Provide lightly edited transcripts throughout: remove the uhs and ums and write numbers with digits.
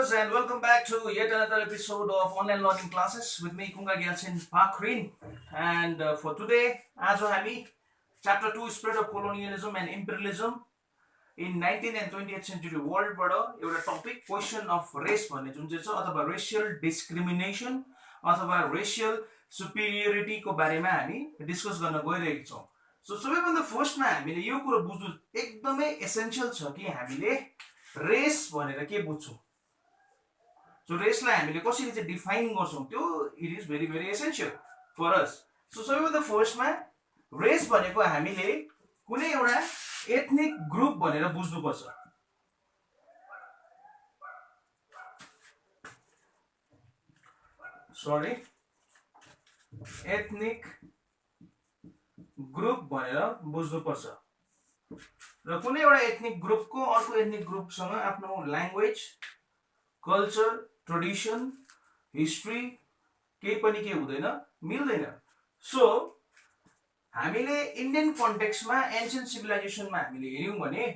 viewers, and welcome back to yet another episode of online learning classes with me, Kunga Gyalchin Pakrin. And for today, as हामी chapter 2 spread of colonialism and imperialism in 19th and 20th century world बाट एउटा topic question of race भन्ने जुन चाहिँ छ अथवा racial discrimination अथवा racial superiority को बारेमा हामी डिस्कस गर्न गइरहेका छौं। सो सबैभन्दा फर्स्टमा हामीले यो कुरा बुझ्नु एकदमै एसेन्शियल छ कि हामीले रेस भनेर के बुझ्छौं। सो रेसलाई हामीले कसरी चाहिँ डिफाइन गर्छौं त्यो it is very very essential for us. So सबैभन्दा फर्स्टमा रेस भनेको हामीले कुनै एउटा एथनिक ग्रुप भनेर बुझ्नुपर्छ। सरी एथनिक ग्रुप भनेर बुझ्नुपर्छ र कुनै एउटा एथनिक ग्रुपको अर्को एथनिक ग्रुपसँग आफ्नो ल्याङ्ग्वेज, कल्चर, ट्रेडिसन, हिस्ट्री केही पनि के हुँदैन, मिल्दैन। सो हामीले इन्डियन कन्टेक्स्टमा एन्शियन्ट सिभिलाइजेसनमा हामीले हेर्यौं भने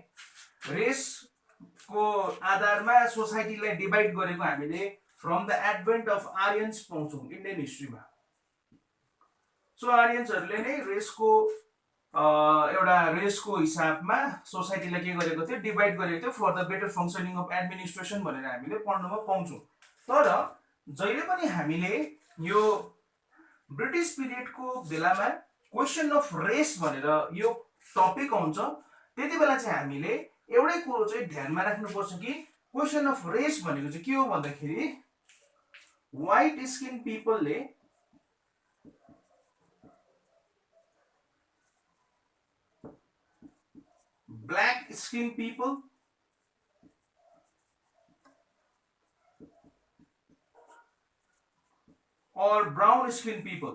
रेसको आधारमा सोसाइटीलाई डिभाइड गरेको हामीले from the advent of Aryans पाउँछौं इन्डियन हिस्ट्रीमा। सो आर्यन्सहरूले नै रेसको एउटा रेसको हिसाबमा सोसाइटीलाई के गरेको थियो, डिभाइड गरेको थियो for the better functioning of administration भनेर हामीले पढ्नमा पाउँछौं। तर जहिले पनि हामीले यो ब्रिटिश पिरियडको बेलामा क्वेशन अफ रेस भनेर यो टपिक आउँछ त्यति बेला चाहिँ हामीले एउटै कुरो चाहिँ ध्यानमा राख्नुपर्छ कि क्वेशन अफ रेस भनेको चाहिँ के हो भन्दाखेरि व्हाइट स्किन पिपलले black skin people or brown skin people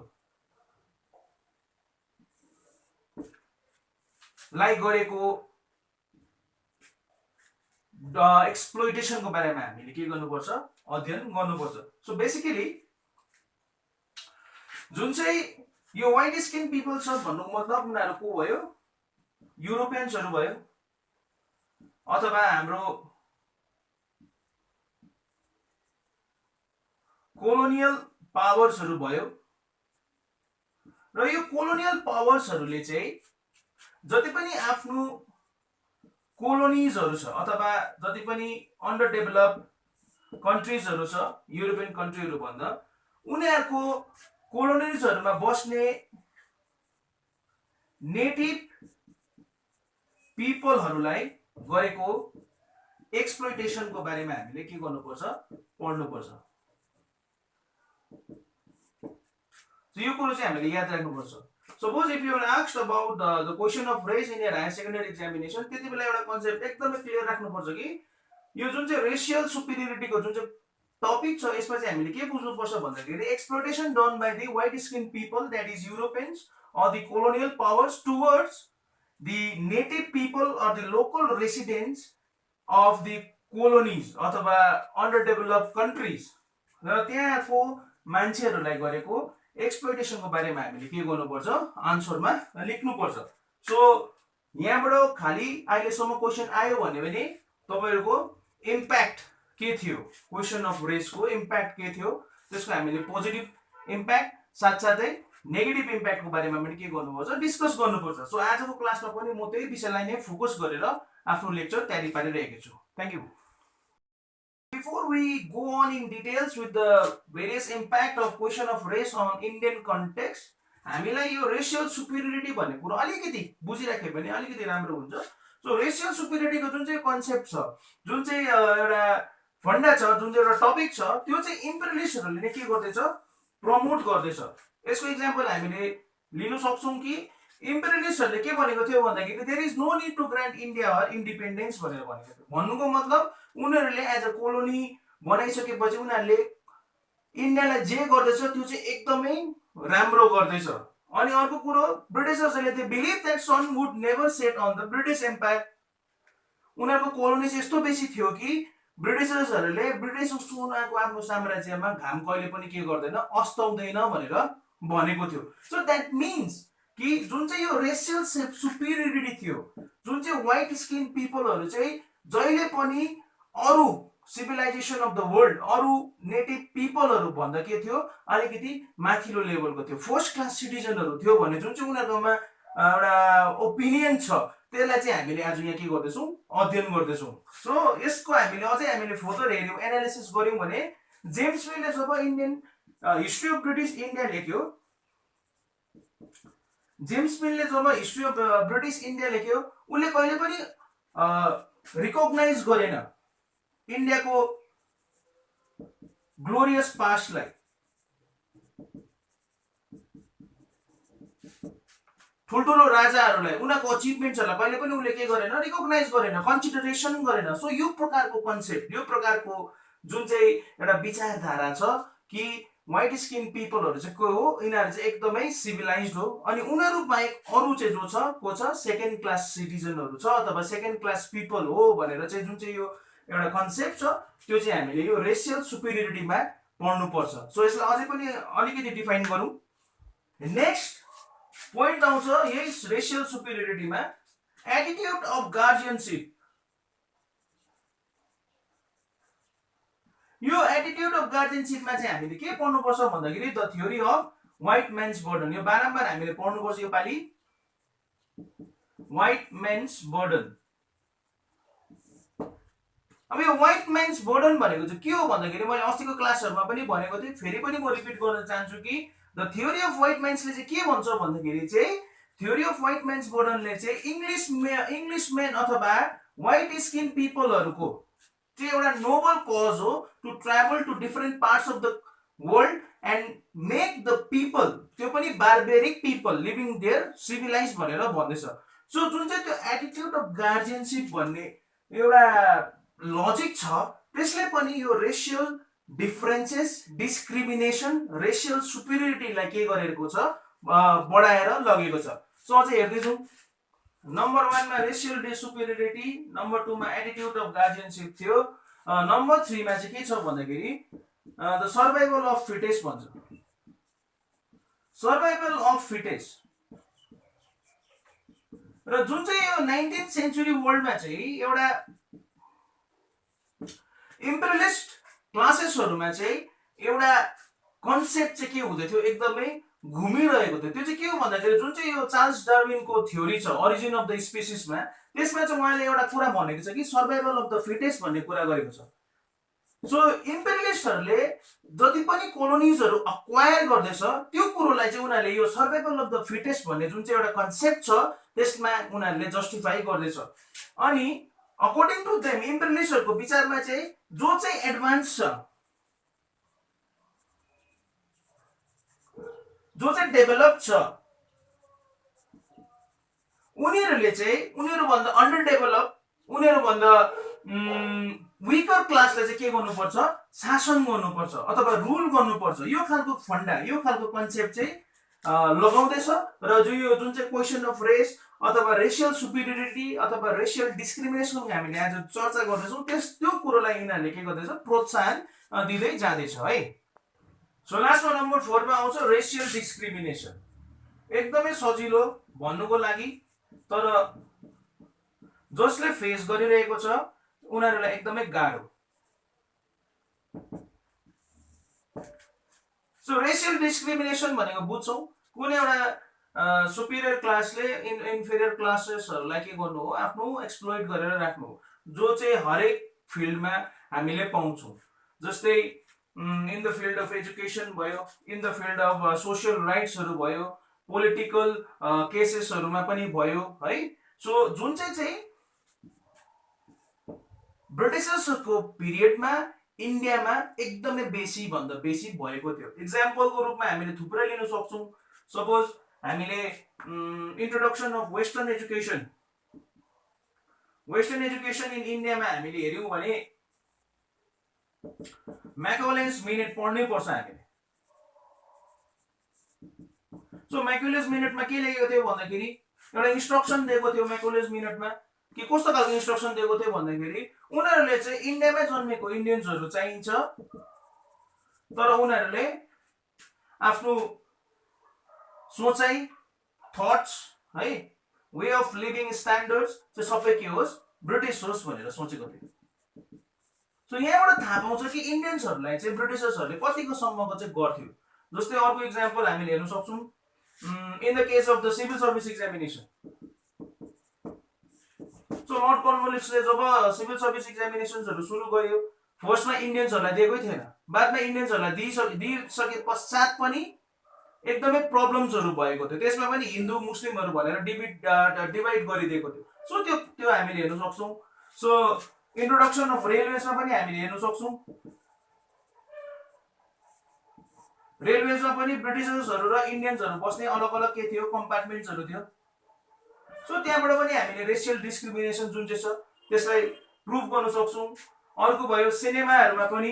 like गरेको एक्सप्लोइटेसन को बारेमा हामीले के गर्नुपर्छ, अध्ययन गर्नुपर्छ। सो बेसिकली जुन चाहिँ यो व्हाइट स्किन पिपल छ भन्नुको मतलब उनीहरु को भयो, युरोपियन्सहरु भयो अथवा हाम्रो कोलोनियल पावर्सहरु भयो। र यो कोलोनियल पावर्सहरुले चाहिँ जति पनि आफ्नो कोलोनीजहरु छ अथवा जति पनि अन्डर डेभलप्ड कन्ट्रीजहरु छ युरोपियन कन्ट्रीहरु भन्दा उनीहरुको कोलोनीजहरुमा बस्ने नेटिभ पिपलहरुलाई गरेको एक्सप्लोइटेसन को बारेमा हामीले के गर्नुपर्छ, पढ्नुपर्छ। सो यो कुरा चाहिँ हामीले याद राख्नुपर्छ। Suppose if you are asked about the question of race in your higher secondary examination, त्यति बेला एउटा कन्सेप्ट एकदमै क्लियर राख्नुपर्छ कि यो जुन चाहिँ रेशियल सुपिरियरिटी को जुन चाहिँ टपिक छ यसमा चाहिँ हामीले के बुझ्नुपर्छ भन्दाखेरि exploitation done by the white skin people that is Europeans or the colonial powers towards the native people or the local residents of the colonies अथवा underdeveloped countries र त्यहाँको मान्छेहरुलाई गरेको एक्सप्लोइटेसन को बारेमा हामीले के गर्नुपर्छ, आन्सरमा लेख्नुपर्छ। सो यहाँबाट खाली अहिलेसम्म क्वेशन आयो भने तपाईहरुको इम्प्याक्ट के थियो, क्वेशन अफ रेस को इम्प्याक्ट के थियो, त्यसको हामीले पोजिटिभ इम्प्याक्ट साथसाथै नेगेटिभ इम्प्याक्ट को बारेमा पनि के गर्नुपर्छ, डिस्कस गर्नुपर्छ। सो आजको क्लासमा पनि म त्यही विषयलाई नै फोकस गरेर आफ्नो लेक्चर तयारी पारिरहेको छु। Thank you. Before we go on in details with the various impact of question of race on Indian context, हामीलाई यो रेशियल सुपिरियरिटी भन्ने कुरा अलिकति बुझिराखे भने अलिकति राम्रो हुन्छ। सो रेशियल सुपिरियरिटी को जुन चाहिँ कन्सेप्ट छ, जुन चाहिँ एउटा फन्डा छ, जुन चाहिँ एउटा टपिक छ, त्यो चाहिँ इम्पेरियलिस्टहरुले के गर्दैछ, प्रमोट गर्दैछ। यसको एक्जाम्पल हामीले लिन सक्छौं कि इम्पेरियलिस्टहरुले के भनेको थियो भन्दाखेरि there is no need to grant India her independence भनेर भनेको थियो। भन्नुको मतलब उनीहरुले एज अ कोलोनी बनाइसकेपछि उनीहरुले इन्डियालाई जे गर्दैछ त्यो चाहिँ एकदमै राम्रो गर्दैछ। अनि अर्को कुरो ब्रिटिशर्सले they believe that sun would never set on the British empire. उनीहरुको कोलोनिज यस्तो बेसी थियो कि ब्रिटिशर्सहरुले ब्रिटिश उनीहरुको आफ्नो साम्राज्यमा घाम कहिले पनि के गर्दैन, अस्ताउँदैन भनेर भनेको थियो। सो दैट मीन्स कि जुन चाहिँ यो रेशियल सुपिरियरिटी थियो, जुन चाहिँ व्हाइट स्किन पिपलहरु चाहिँ जहिले पनि अरु सिभिलाइजेसन अफ द वर्ल्ड अरू नेटिभ पिपलहरू भन्दा के थियो अलिकति माथिल्लो लेभलको थियो, फर्स्ट क्लास सिटिजनहरू थियो भन्ने जुन चाहिँ उनीहरूकोमा एउटा ओपिनियन छ त्यसलाई चाहिँ हामीले आज यहाँ के गर्दैछौँ अध्ययन गर्दैछौँ। सो यसको हामीले फर्दर हेऱ्यौँ एनालिसिस गऱ्यौँ भने जेम्स मिलले जब Indian history of British India लेख्यो, जेम्स मिलले जब हिस्ट्री अफ ब्रिटिश इंडिया लेख्यो उसले कहिले पनि रिकग्नाइज गरेन इन्डियाको ग्लोरियस पास्टलाई, ठुल्ठुलो राजाहरूलाई उनीहरूको अचिभमेन्ट्सहरूलाई कहिले पनि उसले के गरेन रिकग्नाइज गरेन, कन्सिडरेसन गरेन। सो यो प्रकारको कन्सेप्ट, यो प्रकारको जुन चाहिँ एउटा विचारधारा छ कि व्हाइट स्किन पिपलहरू चाहिँ को हो, यिनीहरू चाहिँ एकदमै सिभिलाइज्ड हो अनि उनीहरू बाहेक अरू चाहिँ जो छ को छ सेकेन्ड क्लास सिटिजनहरू छ अथवा सेकेन्ड क्लास पिपल हो भनेर चाहिँ जुन चाहिँ यो एउटा कन्सेप्ट छ त्यो चाहिँ हामीले यो रेसियल सुपिरियरिटीमा पढ्नुपर्छ। सो यसलाई अझै पनि अलिकति डिफाइन गरौँ। नेक्स्ट पोइन्ट आउँछ यही रेसियल सुपिरियरिटीमा एटिट्युड अफ गार्जियनशिप। यो एटिट्युड अफ गार्जियनशिपमा चाहिँ हामीले के पढ्नुपर्छ भन्दाखेरि the theory of white men's burden. यो बारम्बार हामीले पढ्नुपर्छ यो पालि, व्हाइट मेन्स बर्डन। अब यो व्हाइट मेन्स बर्डन भनेको चाहिँ के हो भन्दाखेरि मैले अस्तिको क्लासहरुमा पनि भनेको थिएँ, फेरि पनि म रिपिट गर्न चाहन्छु कि द थ्योरी अफ व्हाइट मेन्सले चाहिँ के भन्छ भन्दाखेरि चाहिँ थ्योरी अफ व्हाइट मेन्स बर्डनले चाहिँ इंग्लिशमेन अथवा व्हाइट स्किन पिपलहरुको चाहिँ एउटा नोबल कज हो to travel to different parts of the world and make the people, त्यो पनि barbaric people living there civilise भनेर भन्दैछ। सो जुन चाहिँ त्यो एटिट्युड अफ गार्जियनशिप भन्ने एउटा लजिक छ त्यसले पनि यो रेशियल डिफरेन्सेस, डिस्क्रिमिनेसन, रेशियल सुपिरियरिटीलाई के गरेको छ बढाएर लगेको छ। सो अझै हेर्दै जाउँ। नम्बर 1 मा रेशियल सुपिरियरिटी, नम्बर 2 मा एटिट्युड अफ गार्जियनशिप थियो, नम्बर 3 मा चाहिँ के छ भन्दाखेरि द सर्भाइभल अफ फिटेस्ट भन्छ। सर्भाइभल अफ फिटेस्ट र जुन चाहिँ यो 19th सेन्चुरी वर्ल्डमा चाहिँ एउटा इम्पेरियलिस्ट क्लासेसहरुमा चाहिँ एउटा कन्सेप्ट चाहिँ के हुँदै थियो एकदमै घुमिरहेको थियो। त्यो चाहिँ के हो भन्दाखेरि जुन चाहिँ यो चार्ल्स डार्विनको थ्योरी छ ओरिजिन अफ द स्पेसिसमा, त्यसमा चाहिँ उहाँले एउटा कुरा भनेको छ कि सर्भाइभल अफ द फिटेस्ट भन्ने कुरा गरेको छ। सो इम्पेरियलिस्टहरुले जति पनि कोलोनिजहरु अक्वायर गर्दैछ त्यो कुरोलाई चाहिँ उनीहरूले यो सर्भाइभल अफ द फिटेस्ट भन्ने जुन चाहिँ एउटा कन्सेप्ट छ त्यसमा उनीहरूले जस्टिफाई गर्दैछ। अनि अकॉर्डिंग टू देम इम्पेरियलिस्टहरुको विचारमा चाहिँ जो चाहिँ एडभान्स छ, जो चाहिँ डेभलप छ, उनीहरुले चाहिँ उनीहरुभन्दा अन्डर डेभलप, उनीहरुभन्दा वीकर क्लासलाई चाहिँ के गर्नुपर्छ शासन गर्नुपर्छ अथवा रुल गर्नुपर्छ, यो खालको फन्डा, यो खालको कन्सेप्ट चाहिँ लगाउँदैछ। र जो यो जुन चाहिँ क्वेशन अफ रेस अथवा रेशियल सुपिरियरिटी अथवा रेशियल डिस्क्रिमिनेसन हामीले आज चर्चा गर्दैछौँ त्यो कुरोलाई यिनीहरूले के गर्दैछ प्रोत्साहन दिँदै जाँदैछ है। सो लास्टमा नम्बर 4 मा आउँछ रेशियल डिस्क्रिमिनेसन। एकदमै सजिलो भन्नुको लागि तर जसले फेस गरिरहेको छ उनीहरुलाई एकदमै गाह्रो। सो रेशियल डिस्क्रिमिनेसन भनेको बुझ्छौं, कुनै एउटा सुपिरियर क्लासले इन्फेरियर क्लासेसहरुलाई के गर्नु हो आफ्नो एक्सप्लोइट गरेर राख्नु हो, जो चाहिँ हरेक फिल्डमा हामीले पाउँछौं। जस्तै in the field of education भयो, in the field of social राइट्सहरु भयो, पोलिटिकल केसेसहरुमा पनि भयो है। सो जुन चाहिँ ब्रिटिशर्सको पिरियडमा इन्डियामा एकदमै बेसी भन्दा बेसी भएको थियो। एक्जाम्पलको रूपमा हामीले थुप्रै लिन सक्छौं। सपोज हामीले introduction of western education, western education in इन्डियामा हामीले हेर्यौं भने मैकाउलेन्स मिनेट पढ्नै पर्छ हामीले। सो मैकाउलेन्स मिनेटमा के लेखेको थियो भन्दाखेरि एउटा इन्स्ट्रक्सन दिएको थियो मैकाउलेन्स मिनेटमा कि कस्तो खालको इन्स्ट्रक्सन दिएको थियो भन्दाखेरि उनीहरुले चाहिँ इन्डियामै जन्मेको इन्डियन्सहरु चाहिन्छ तर उनीहरुले आफ्नो सोचाइ, थट्स है, वे अफ लिभिङ स्ट्यान्डर्ड्स चाहिँ सबै के होस् ब्रिटिश होस् भनेर सोचेको थियो। सो यहाँबाट थाहा पाउँछ कि इन्डियन्सहरूलाई चाहिँ ब्रिटिसर्सहरूले कतिको सम्मको चाहिँ गर्थ्यो। जस्तै अर्को इक्जाम्पल हामीले हेर्न सक्छौँ in the case of the civil service examination. So lord कर्नवालिसले जब सिभिल सर्भिस एक्जामिनेसन्सहरू सुरु गर्यो, फर्स्टमा इन्डियन्सहरूलाई दिएकै थिएन, बादमा इन्डियन्सहरूलाई दिइसके पश्चात पनि एकदमै प्रब्लम्सहरू भएको थियो। त्यसमा पनि हिन्दू मुस्लिमहरू भनेर डिभाइड गरिदिएको थियो। सो त्यो हामीले हेर्न सक्छौँ। सो इन्ट्रोडक्सन अफ रेलवेजमा पनि हामीले हेर्न सक्छौँ। रेलवेजमा पनि ब्रिटिसर्सहरू र इन्डियन्सहरू बस्ने अलग अलग के थियो, कम्पार्टमेन्ट्सहरू थियो। सो त्यहाँबाट पनि हामीले रेसियल डिस्क्रिमिनेसन जुन चाहिँ छ त्यसलाई प्रुभ गर्न सक्छौँ। अर्को भयो सिनेमाहरूमा पनि,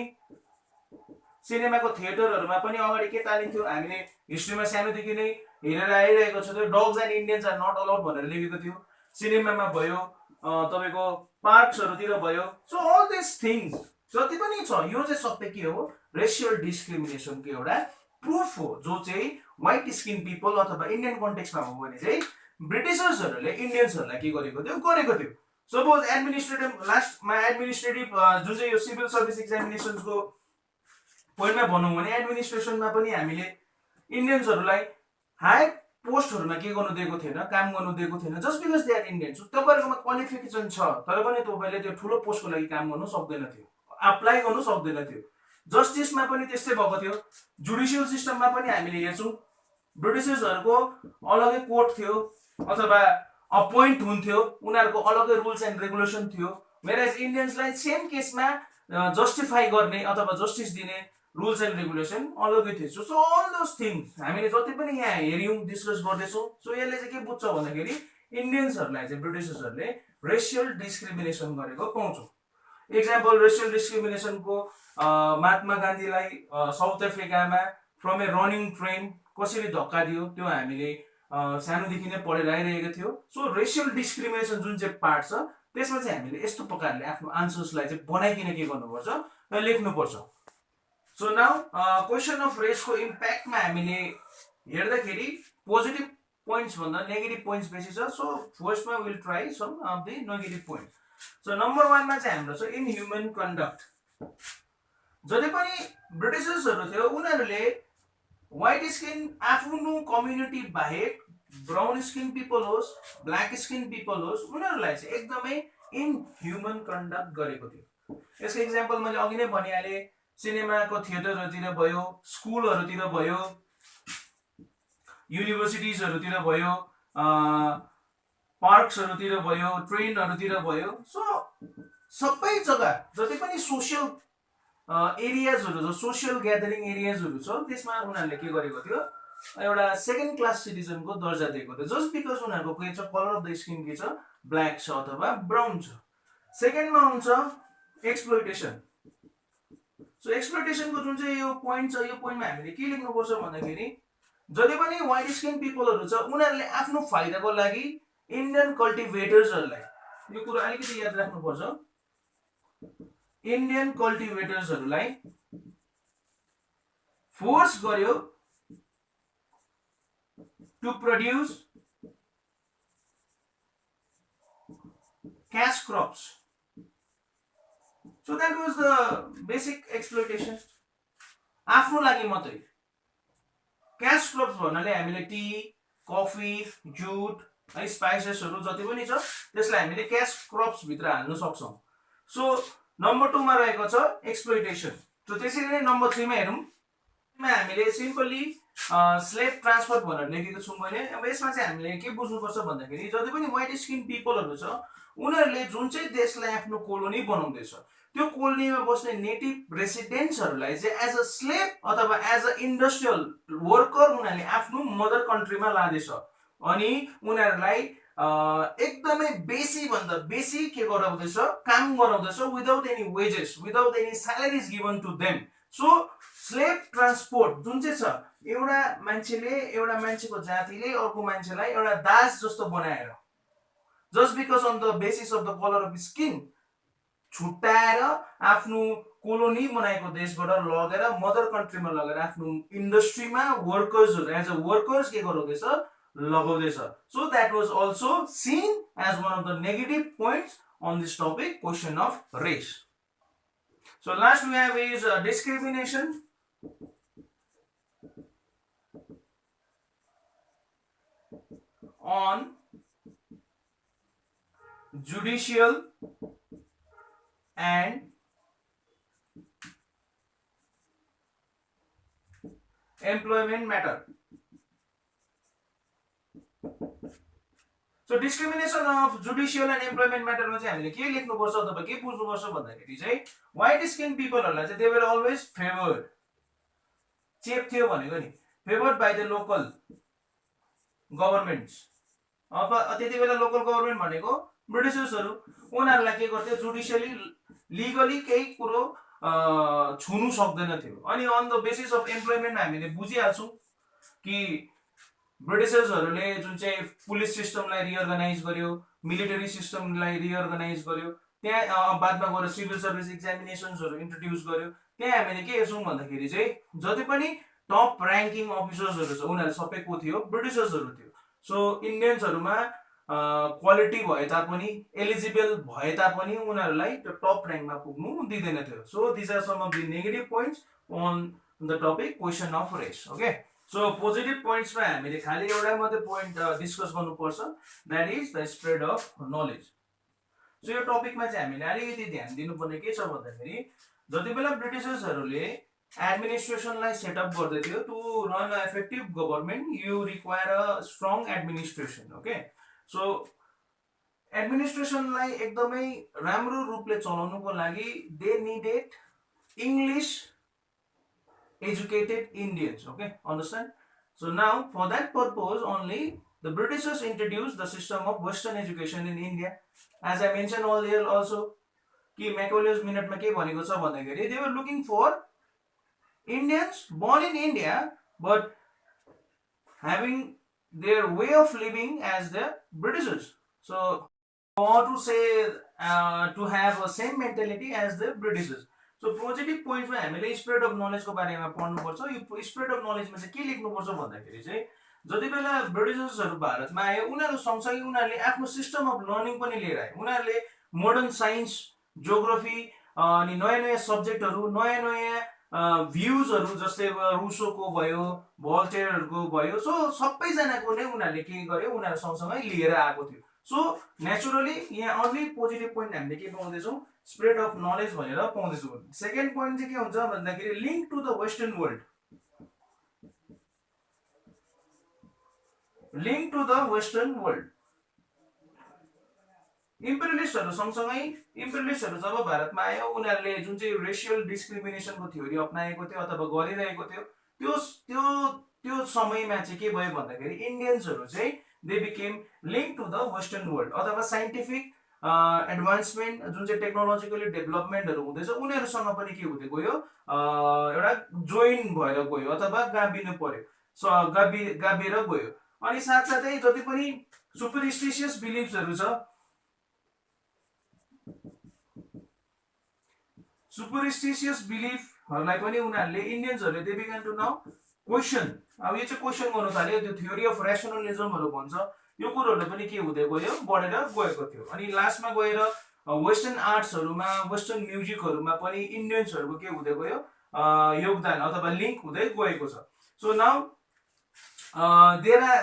सिनेमाको थिएटरहरूमा पनि अगाडि के तालिन्थ्यो, हामीले हिस्ट्रीमा सानोदेखि नै हेरेर आइरहेको छ, त्यो dogs and Indians are not allowed भनेर लेखेको थियो। सिनेमामा भयो, तपाईँको पार्क्सहरूतिर भयो। सो अल दिस थिङ्स जति पनि छ यो चाहिँ सबै के हो, रेसियल डिस्क्रिमिनेसनको एउटा प्रुफ हो, जो चाहिँ व्हाइट स्किन पिपल अथवा इन्डियन कन्टेक्समा हो भने चाहिँ ब्रिटिसर्सहरूले इन्डियन्सहरूलाई के गरेको थियो। सपोज एडमिनिस्ट्रेटिभ लास्टमा एडमिनिस्ट्रेटिभ जुन चाहिँ यो सिभिल सर्भिस एक्जामिनेसन्सको पोइन्टमा भनौँ भने एडमिनिस्ट्रेसनमा पनि हामीले इन्डियन्सहरूलाई हाई पोस्टहरूमा के गर्नु दिएको थिएन, काम गर्नु दिएको थिएन, just because they are Indians. तपाईँहरूकोमा क्वालिफिकेसन छ तर पनि तपाईँले त्यो ठुलो पोस्टको लागि काम गर्नु सक्दैन थियो, अप्लाई गर्नु सक्दैन थियो। जस्टिसमा पनि त्यस्तै भएको थियो। जुडिसियल सिस्टममा पनि हामीले हेर्छौँ ब्रिटिसर्सहरूको अलगै कोर्ट थियो अथवा अपोइन्ट हुन्थ्यो, उनीहरूको अलगै रुल्स एन्ड रेगुलेसन थियो। वेयरएज इन्डियन्सलाई सेम केसमा जस्टिफाई गर्ने अथवा जस्टिस दिने रुल्स एन्ड रेगुलेसन अलगै थियो। सो अल दोज थिङ्स हामीले जति पनि यहाँ हेऱ्यौँ, डिस्कस गर्दैछौँ। सो यसले चाहिँ के बुझ्छ भन्दाखेरि इन्डियन्सहरूलाई चाहिँ ब्रिटिसर्सहरूले रेसियल डिस्क्रिमिनेसन गरेको पाउँछौँ। इक्जाम्पल रेसियल डिस्क्रिमिनेसनको महात्मा गान्धीलाई साउथ अफ्रिकामा फ्रम ए रनिङ ट्रेन कसरी धक्का दियो त्यो हामीले सानोदेखि नै पढेर आइरहेको थियो। सो रेसियल डिस्क्रिमिनेसन जुन चाहिँ पार्ट छ त्यसमा चाहिँ हामीले यस्तो प्रकारले आफ्नो आन्सर्सलाई चाहिँ बनाइकन के गर्नुपर्छ, लेख्नुपर्छ। सो नाउ क्वेसन अफ रेसको इम्प्याक्टमा हामीले हेर्दाखेरि पोजिटिभ पोइन्ट्स भन्दा नेगेटिभ पोइन्ट्स बेसी छ। सो फर्स्टमा will try some of the negative points. So number 1 मा चाहिँ हाम्रो छ इनह्युमन कन्डक्ट। जति पनि ब्रिटिसर्सहरू थियो उनीहरूले व्हाइट स्किन आफ्नो कम्युनिटी बाहेक ब्राउन स्किन पिपल होस्, ब्ल्याक स्किन पिपल होस्, उनीहरूलाई चाहिँ एकदमै इनह्युमन कन्डक्ट गरेको थियो। यसको इक्जाम्पल मैले अघि नै भनिहालेँ, सिनेमाको थिएटरहरूतिर भयो, स्कुलहरूतिर भयो, युनिभर्सिटिजहरूतिर भयो, पार्क्सहरूतिर भयो, ट्रेनहरूतिर भयो। सो सबै जग्गा जति पनि सोसियल एरियाजहरू छ, सोसियल ग्यादरिङ एरियाजहरू छ, त्यसमा उनीहरूले के गरेको थियो, एउटा सेकेन्ड क्लास सिटिजनको दर्जा दिएको थियो, जस्ट बिकज उनीहरूको के छ, कलर अफ द स्किन के छ, ब्ल्याक छ अथवा ब्राउन छ। सेकेन्डमा आउँछ एक्सप्लोइटेसन। सो एक्सप्लोइटेसनको जुन चाहिँ यो पोइन्ट छ, यो पोइन्टमा हामीले के लेख्नुपर्छ भन्दाखेरि जति पनि व्हाइट स्किन पिपलहरू छ उनीहरूले आफ्नो फाइदाको लागि इन्डियन कल्टिभेटर्सहरूलाई, यो कुरा अलिकति याद राख्नुपर्छ, इन्डियन कल्टिभेटर्सहरूलाई फोर्स गर्यो to produce cash crops. So that was the basic exploitation. आफ्नो लागि मात्रै क्याश क्रप्स भन्नाले हामीले टी, कफी, जुट, स्पाइसेसहरू जति पनि छ त्यसलाई हामीले क्याश क्रप्स भित्र हाल्न सक्छौं। सो नम्बर 2 मा रहेको छ एक्सप्लोइटेसन। सो त्यसरी नै नम्बर 3 मा हेरौं, हामीले सिम्पली स्लेभ ट्रान्सफर भनेर लेखेको छौं मैले। अब यसमा चाहिँ हामीले के बुझ्नुपर्छ भन्दाखेरि जति पनि व्हाइट स्किन पिपलहरू छ उनीहरूले जुन चाहिँ देशलाई आफ्नो कोलोनी बनाउँदैछ त्यो कोलोनीमा बस्ने नेटिभ रेसिडेन्ट्सहरूलाई चाहिँ एज अ स्लेभ अथवा एज अ इन्डस्ट्रियल वर्कर उनीहरूले आफ्नो मदर कन्ट्रीमा लाँदैछ अनि उनीहरूलाई एकदमै बेसी भन्दा बेसी के गराउँदैछ, काम गराउँदैछ without any wages, without any salaries given to them. So slave transport जुन चाहिँ छ, एउटा मान्छेको जातिले अर्को मान्छेलाई एउटा दास जस्तो बनाएर just because on the basis of the colour of skin छुट्याएर आफ्नो कोलोनी बनाएको देशबाट लगेर मदर कन्ट्रीमा लगेर आफ्नो इन्डस्ट्रीमा वर्कर्सहरू एज अ वर्कर्स के गराउँदैछ, लगाउँदैछ। So that was also seen as one of the negative points on this topic, question of race. So last we have is discrimination on judicial and employment matter. So discrimination of judicial and employment matter मा चाहिँ हामीले के लेख्नुपर्छ अथवा के बुझ्नुपर्छ भन्दाखेरि चाहिँ white skin peopleहरुलाई चाहिँ they were always favored, चेप थियो भनेको नि, favored by the local governments. अब त्यति बेला लोकल गभर्नमेन्ट भनेको ब्रिटिशर्सहरु, उनीहरुलाई के गर्थ्यो, जुडिशियली लिगली केही कुरो छुनु सक्दैन थियो. अनि on the basis of employment हामीले बुझिहाल्छौं कि ब्रिटिशर्सहरुले जुन चाहिँ पुलिस सिस्टमलाई रिअर्गनाइज गर्यो, मिलिटरी सिस्टमलाई रिअर्गनाइज गर्यो, त्यहाँ बादमा गएर सिभिल सर्भिस एक्जामिनेसन्सहरु इन्ट्रोड्युस गर्यो. त्यहाँ हामीले के हेर्छौं भन्दाखेरि चाहिँ जति पनि टप र्याङ्किङ अफिसर्सहरु छ उनीहरु सबै को थियो, ब्रिटिशर्सहरु थियो. सो इन्डियन्सहरुमा क्वालिटी भए तापनि, एलिजिबल भए तापनि उनीहरुलाई टप र्याङ्कमा पुग्नु दिदैन थियो. So this are some of the negative points on the topic question of race. Okay, so positive points मा हामीले खाली एउटा मात्रै पोइन्ट डिस्कस गर्नुपर्छ, that is the spread of knowledge. So यो टपिकमा चाहिँ हामीले अलिकति ध्यान दिनुपर्ने के छ भन्दाखेरि जति बेला ब्रिटिशर्सहरुले एडमिनिस्ट्रेसनलाई सेटअप गर्दै थियो, to run a effective government you require a strong administration. Okay, so एडमिनिस्ट्रेसनलाई एकदमै राम्रो रूपले चलाउनुको लागि they needed English educated Indians. Okay, understand? So now for that purpose only the Britishers introduced the system of Western education in India. As I mentioned earlier also, कि Macaulay's minute में के भनेको छ भन्दाखेरि they were looking for Indians born in India but having their way of living as the Britishers. So or to say to have the same mentality as the Britishers. So positive पोइन्टमा हामीले spread of नलेजको बारेमा पढ्नुपर्छ. यो spread of नलेजमा चाहिँ के लेख्नुपर्छ भन्दाखेरि चाहिँ जति बेला ब्रिटिशर्सहरु भारतमा आए उनीहरु सँगसँगै उनीहरुले आफ्नो सिस्टम अफ लर्निङ पनि लिएर आए. उनीहरुले मोडर्न साइन्स, ज्योग्राफी अनि नयाँ नयाँ सब्जेक्टहरु, नयाँ नयाँ भ्यूजहरु जस्तै रुसोको भयो, भोल्टेयरहरुको भयो, सो सबैजनाको नै उनीहरुले के गर्यो, उनीहरु सँगसँगै लिएर आएको थियो. सो नेचुरली यहाँ अन्ली पोजिटिभ पोइन्ट हामीले के पाउँदैछौँ, स्प्रेड अफ नलेज भनेर पाउँदैछौँ. सेकेन्ड पोइन्ट चाहिँ के हुन्छ भन्दाखेरि link to the western world. Link to the western world. इम्पेरियलिस्टहरु सँगसँगै इम्पेरियलिस्टहरु जब भारतमा आयो उनीहरुले जुन चाहिँ रेशियल डिस्क्रिमिनेसनको थ्योरी अपनाएको थियो अथवा गरिरहेको थियो, त्यो समयमा चाहिँ के भयो भन्दाखेरि इन्डियन्सहरु चाहिँ they became linked to the western world. अथवा साइन्टिफिक एडभान्समेन्ट जुन चाहिँ टेक्नोलोजिकली डेभलपमेन्टहरु हुँदैछ उनीहरुसँग पनि के हुँदै गयो, एउटा जोइन भएर गयो अथवा गाभिनु पर्यो. सो गाभिएर गयो. अनि साथसाथै जति पनि सुपरस्टिशियस बिलिफ्सहरु छ, सुपरस्टिशियस बिलिफहरुलाई पनि उनीहरुले इन्डियन्सहरुले they began to now question. अब यो चाहिँ क्वेशन गर्नु थाल्यो. त्यो थ्योरी अफ रेशनलिजमहरु भन्छ, यो कुरोहरु पनि के हुँदै गयो, बढेर गएको थियो. अनि लास्टमा गएर वेस्टर्न आर्ट्सहरुमा, वेस्टर्न म्युजिकहरुमा पनि इन्डियन्सहरुको के हुँदै गयो, योगदान अथवा लिंक हुँदै गएको छ. So now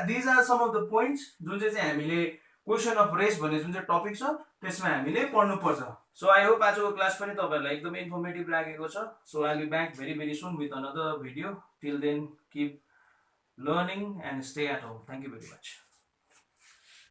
these are some of the points जुन चाहिँ हामीले क्वेशन अफ रेस भन्ने जुन चाहिँ टपिक छ त्यसमा हामीले पढ्नुपर्छ. सो आई होप आजको क्लास पनि तपाईहरुलाई एकदमै इन्फर्मेटिभ लागेको छ. So I will be back very soon with another video. Till then keep learning and stay at home. Thank you very much.